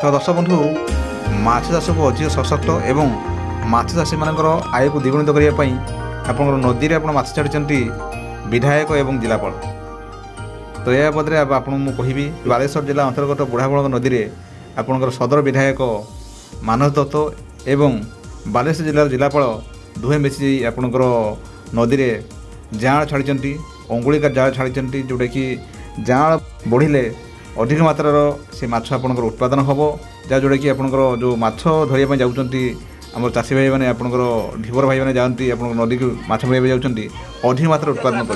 तो दर्शक बंधु माछ चाष को अधिक सशक्त एवं माछ चाषी मानकर आय को द्विगुणित करने आप नदी में आप माछ छाड़ी विधायक एवं जिलापाल। तो यह बदले आपको मुझे बालेश्वर जिला अंतर्गत बुढ़ाबड़ नदी में आपंकर सदर विधायक मानस दत्त एवं बालेश्वर जिलार जिलापाल दुहे मिसी आपंकर नदी में जाँच छाड़ी अंगुलिका जाल छाड़ी जोटा कि जाँच बढ़िले अधिक मात्रार से माछ आपंकर उत्पादन हम जहाँ जोटा कि आपंकर जो माछ धरिया जाऊँच आम चाषी भाई मैंने आपंकर ढिवर भाई मैंने जाती आप नदी को माछ मरिया जाऊँच अधिक मात्रा उत्पादन कर